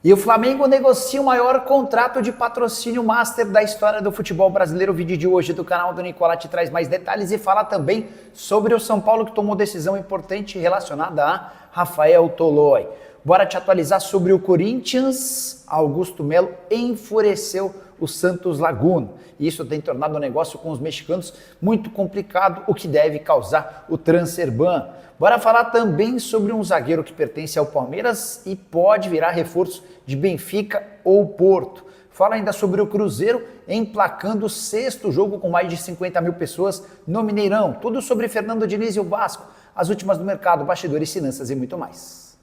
E o Flamengo negocia o maior contrato de patrocínio master da história do futebol brasileiro. O vídeo de hoje do canal do Nicola te traz mais detalhes e fala também sobre o São Paulo que tomou decisão importante relacionada a Rafael Toloi. Bora te atualizar sobre o Corinthians. Augusto Melo enfureceu o Santos Laguna. E isso tem tornado o negócio com os mexicanos muito complicado, o que deve causar o transfer ban. Bora falar também sobre um zagueiro que pertence ao Palmeiras e pode virar reforço de Benfica ou Porto. Fala ainda sobre o Cruzeiro emplacando o sexto jogo com mais de 50 mil pessoas no Mineirão. Tudo sobre Fernando Diniz e o Vasco, as últimas do mercado, bastidores, finanças e muito mais.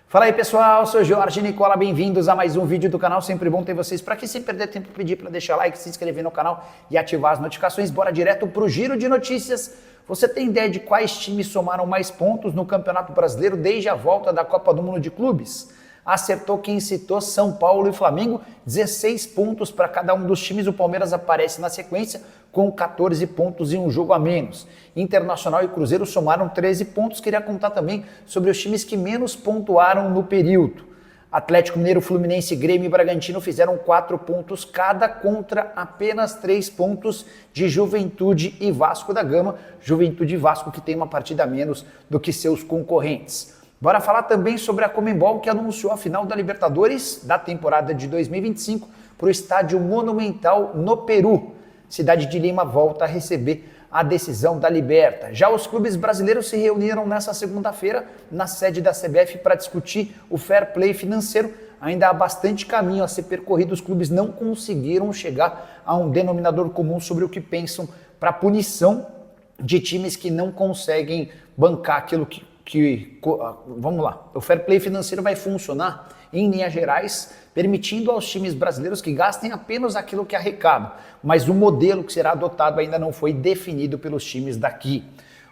Fala aí pessoal, sou Jorge Nicola, bem-vindos a mais um vídeo do canal, sempre bom ter vocês por aqui, sem perder tempo pedir para deixar like, se inscrever no canal e ativar as notificações. Bora direto pro giro de notícias. Você tem ideia de quais times somaram mais pontos no Campeonato Brasileiro desde a volta da Copa do Mundo de Clubes? Acertou quem citou São Paulo e Flamengo, 16 pontos para cada um dos times. O Palmeiras aparece na sequência com 14 pontos e um jogo a menos. Internacional e Cruzeiro somaram 13 pontos. Queria contar também sobre os times que menos pontuaram no período. Atlético Mineiro, Fluminense, Grêmio e Bragantino fizeram 4 pontos cada contra apenas 3 pontos de Juventude e Vasco da Gama. Juventude e Vasco que tem uma partida a menos do que seus concorrentes. Bora falar também sobre a Conmebol, que anunciou a final da Libertadores da temporada de 2025 para o Estádio Monumental no Peru. Cidade de Lima volta a receber a decisão da Liberta. Já os clubes brasileiros se reuniram nesta segunda-feira na sede da CBF para discutir o fair play financeiro. Ainda há bastante caminho a ser percorrido, os clubes não conseguiram chegar a um denominador comum sobre o que pensam para a punição de times que não conseguem bancar aquilo vamos lá, o fair play financeiro vai funcionar em linhas gerais, permitindo aos times brasileiros que gastem apenas aquilo que arrecadam, mas o modelo que será adotado ainda não foi definido pelos times daqui.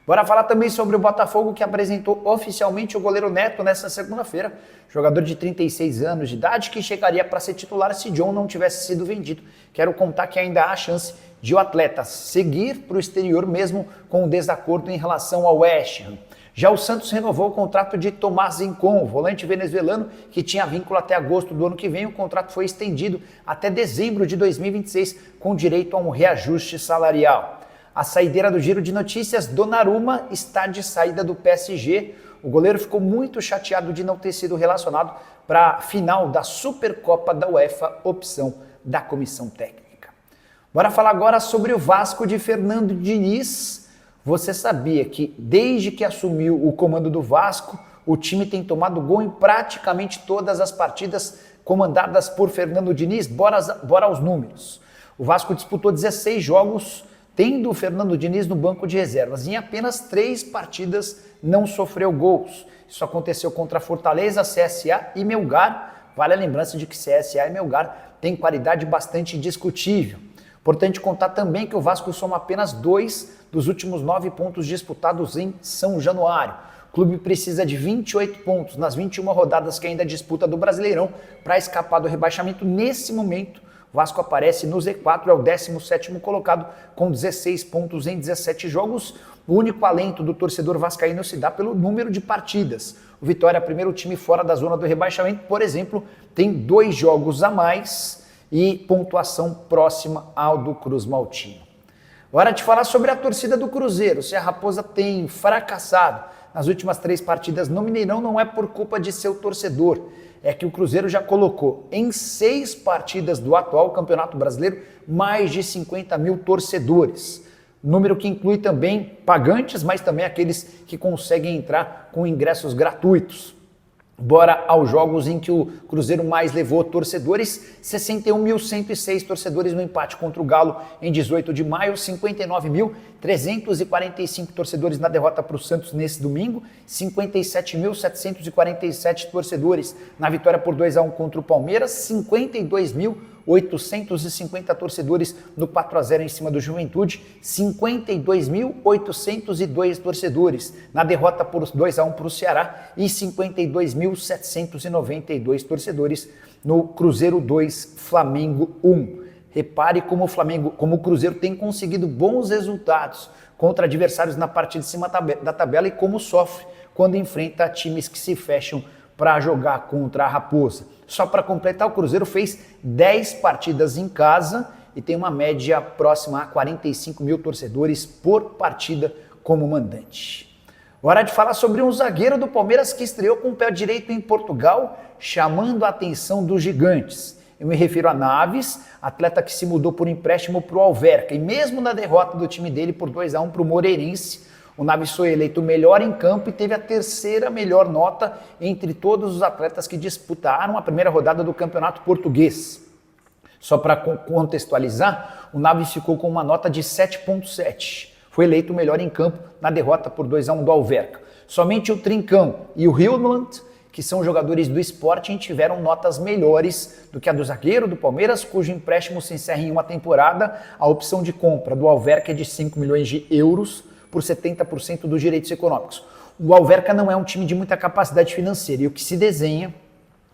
Bora falar também sobre o Botafogo, que apresentou oficialmente o goleiro Neto nesta segunda-feira, jogador de 36 anos de idade que chegaria para ser titular se John não tivesse sido vendido. Quero contar que ainda há chance de o atleta seguir para o exterior mesmo com o desacordo em relação ao West Ham. Já o Santos renovou o contrato de Tomás Rincon, volante venezuelano que tinha vínculo até agosto do ano que vem. O contrato foi estendido até dezembro de 2026, com direito a um reajuste salarial. A saideira do giro de notícias, Donnarumma está de saída do PSG. O goleiro ficou muito chateado de não ter sido relacionado para a final da Supercopa da UEFA, opção da comissão técnica. Bora falar agora sobre o Vasco de Fernando Diniz. Você sabia que desde que assumiu o comando do Vasco, o time tem tomado gol em praticamente todas as partidas comandadas por Fernando Diniz? Bora aos números. O Vasco disputou 16 jogos, tendo o Fernando Diniz no banco de reservas. Em apenas 3 partidas não sofreu gols. Isso aconteceu contra Fortaleza, CSA e Melgar. Vale a lembrança de que CSA e Melgar têm qualidade bastante discutível. Importante contar também que o Vasco soma apenas 2 dos últimos 9 pontos disputados em São Januário. O clube precisa de 28 pontos nas 21 rodadas que ainda disputa do Brasileirão para escapar do rebaixamento. Nesse momento, o Vasco aparece no Z4, é o 17º colocado com 16 pontos em 17 jogos. O único alento do torcedor vascaíno se dá pelo número de partidas. O Vitória, primeiro time fora da zona do rebaixamento, por exemplo, tem 2 jogos a mais e pontuação próxima ao do Cruz Maltino. Hora de falar sobre a torcida do Cruzeiro. Se a Raposa tem fracassado nas últimas 3 partidas no Mineirão, não é por culpa de seu torcedor. É que o Cruzeiro já colocou em 6 partidas do atual Campeonato Brasileiro mais de 50 mil torcedores. Número que inclui também pagantes, mas também aqueles que conseguem entrar com ingressos gratuitos. Bora aos jogos em que o Cruzeiro mais levou torcedores, 61.106 torcedores no empate contra o Galo em 18 de maio, 59.345 torcedores na derrota para o Santos nesse domingo, 57.747 torcedores na vitória por 2-1 contra o Palmeiras, 52.850 torcedores no 4-0 em cima do Juventude, 52.802 torcedores na derrota por 2-1 para o Ceará e 52.792 torcedores no Cruzeiro 2, Flamengo 1. Repare como o Cruzeiro tem conseguido bons resultados contra adversários na parte de cima da tabela e como sofre quando enfrenta times que se fecham para jogar contra a Raposa. Só para completar, o Cruzeiro fez 10 partidas em casa e tem uma média próxima a 45 mil torcedores por partida como mandante. Hora de falar sobre um zagueiro do Palmeiras que estreou com o pé direito em Portugal, chamando a atenção dos gigantes. Eu me refiro a Naves, atleta que se mudou por empréstimo para o Alverca. E mesmo na derrota do time dele por 2-1 para o Moreirense, o Naves foi eleito o melhor em campo e teve a terceira melhor nota entre todos os atletas que disputaram a primeira rodada do Campeonato Português. Só para contextualizar, o Naves ficou com uma nota de 7.7. Foi eleito o melhor em campo na derrota por 2-1 do Alverca. Somente o Trincão e o Hilmland, que são jogadores do Sporting, tiveram notas melhores do que a do zagueiro do Palmeiras, cujo empréstimo se encerra em uma temporada. A opção de compra do Alverca é de 5 milhões de euros por 70% dos direitos econômicos. O Alverca não é um time de muita capacidade financeira e o que se desenha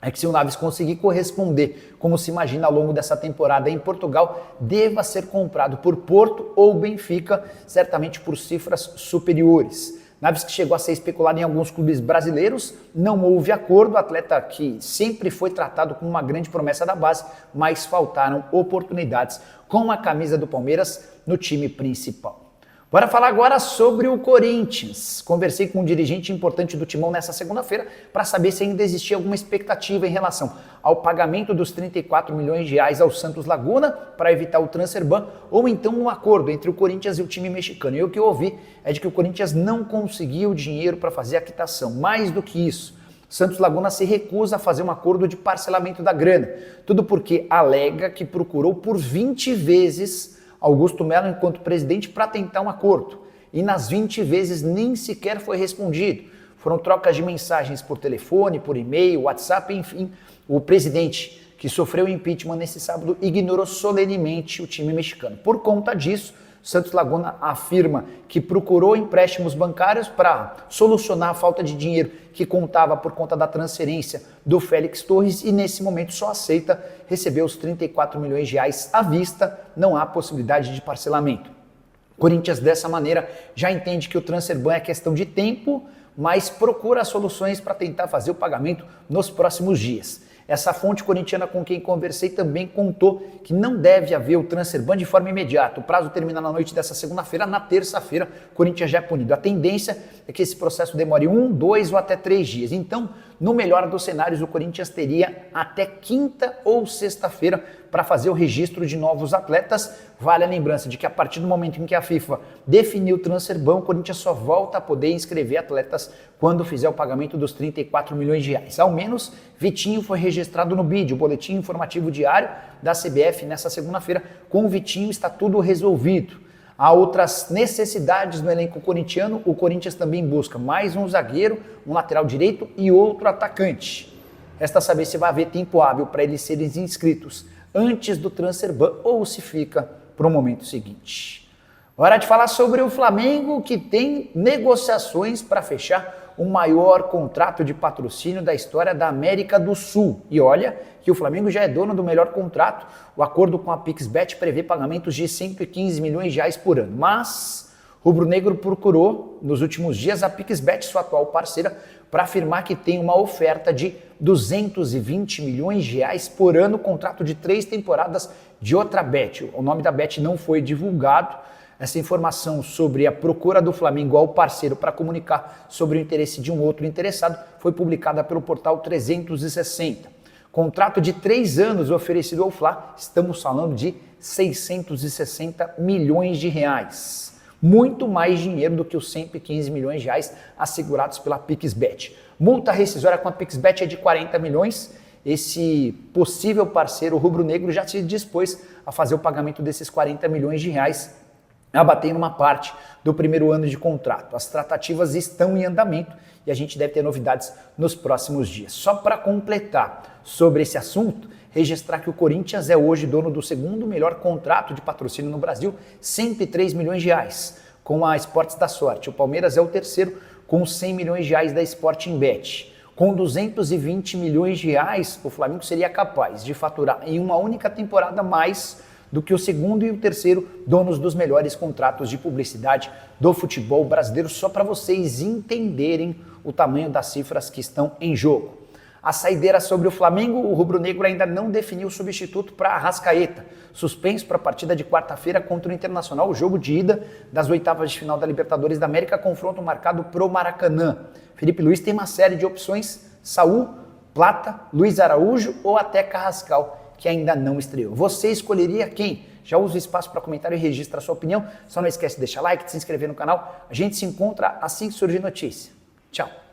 é que se o Naves conseguir corresponder, como se imagina ao longo dessa temporada em Portugal, deva ser comprado por Porto ou Benfica, certamente por cifras superiores. Naves que chegou a ser especulado em alguns clubes brasileiros, não houve acordo, atleta que sempre foi tratado como uma grande promessa da base, mas faltaram oportunidades com a camisa do Palmeiras no time principal. Bora falar agora sobre o Corinthians. Conversei com um dirigente importante do Timão nessa segunda-feira para saber se ainda existia alguma expectativa em relação ao pagamento dos 34 milhões de reais ao Santos Laguna para evitar o transfer ban ou então um acordo entre o Corinthians e o time mexicano. E o que eu ouvi é de que o Corinthians não conseguiu dinheiro para fazer a quitação. Mais do que isso, Santos Laguna se recusa a fazer um acordo de parcelamento da grana. Tudo porque alega que procurou por 20 vezes Augusto Melo enquanto presidente para tentar um acordo. E nas 20 vezes nem sequer foi respondido. Foram trocas de mensagens por telefone, por e-mail, WhatsApp, enfim. O presidente, que sofreu impeachment nesse sábado, ignorou solenemente o time mexicano. Por conta disso, Santos Laguna afirma que procurou empréstimos bancários para solucionar a falta de dinheiro que contava por conta da transferência do Félix Torres e nesse momento só aceita receber os 34 milhões de reais à vista, não há possibilidade de parcelamento. O Corinthians dessa maneira já entende que o transfer ban é questão de tempo, mas procura soluções para tentar fazer o pagamento nos próximos dias. Essa fonte corintiana com quem conversei também contou que não deve haver o transfer ban de forma imediata. O prazo termina na noite dessa segunda-feira. Na terça-feira, o Corinthians já é punido. A tendência é que esse processo demore 1, 2 ou até 3 dias. Então, no melhor dos cenários, o Corinthians teria até quinta ou sexta-feira para fazer o registro de novos atletas. Vale a lembrança de que a partir do momento em que a FIFA definiu o transfer ban, o Corinthians só volta a poder inscrever atletas quando fizer o pagamento dos 34 milhões de reais. Ao menos, Vitinho foi registrado no BID, o Boletim Informativo Diário da CBF, nessa segunda-feira. Com o Vitinho está tudo resolvido. Há outras necessidades no elenco corintiano. O Corinthians também busca mais um zagueiro, um lateral direito e outro atacante. Resta saber se vai haver tempo hábil para eles serem inscritos antes do transfer ban ou se fica para o momento seguinte. Hora de falar sobre o Flamengo, que tem negociações para fechar o maior contrato de patrocínio da história da América do Sul. E olha que o Flamengo já é dono do melhor contrato. O acordo com a PixBet prevê pagamentos de 115 milhões de reais por ano. Mas o rubro-negro procurou, nos últimos dias, a PixBet, sua atual parceira, para afirmar que tem uma oferta de 220 milhões de reais por ano, contrato de 3 temporadas de outra bet. O nome da bet não foi divulgado. Essa informação sobre a procura do Flamengo ao parceiro para comunicar sobre o interesse de um outro interessado foi publicada pelo portal 360. Contrato de 3 anos oferecido ao Fla, estamos falando de 660 milhões de reais. Muito mais dinheiro do que os 115 milhões de reais assegurados pela PixBet. Multa rescisória com a PixBet é de 40 milhões. Esse possível parceiro rubro-negro já se dispôs a fazer o pagamento desses 40 milhões de reais, abatendo uma parte do primeiro ano de contrato. As tratativas estão em andamento e a gente deve ter novidades nos próximos dias. Só para completar sobre esse assunto, registrar que o Corinthians é hoje dono do segundo melhor contrato de patrocínio no Brasil, 103 milhões de reais, com a Esportes da Sorte. O Palmeiras é o terceiro, com 100 milhões de reais da Sporting Bet. Com 220 milhões de reais, o Flamengo seria capaz de faturar em uma única temporada mais do que o segundo e o terceiro donos dos melhores contratos de publicidade do futebol brasileiro, só para vocês entenderem o tamanho das cifras que estão em jogo. A saideira sobre o Flamengo, o rubro-negro ainda não definiu o substituto para Arrascaeta, suspenso para a partida de quarta-feira contra o Internacional, o jogo de ida das oitavas de final da Libertadores da América, confronto marcado pro Maracanã. Felipe Luiz tem uma série de opções: Saul, Plata, Luiz Araújo ou até Carrascal, que ainda não estreou. Você escolheria quem? Já usa o espaço para comentário e registra a sua opinião. Só não esquece de deixar like, de se inscrever no canal. A gente se encontra assim que surgir notícia. Tchau!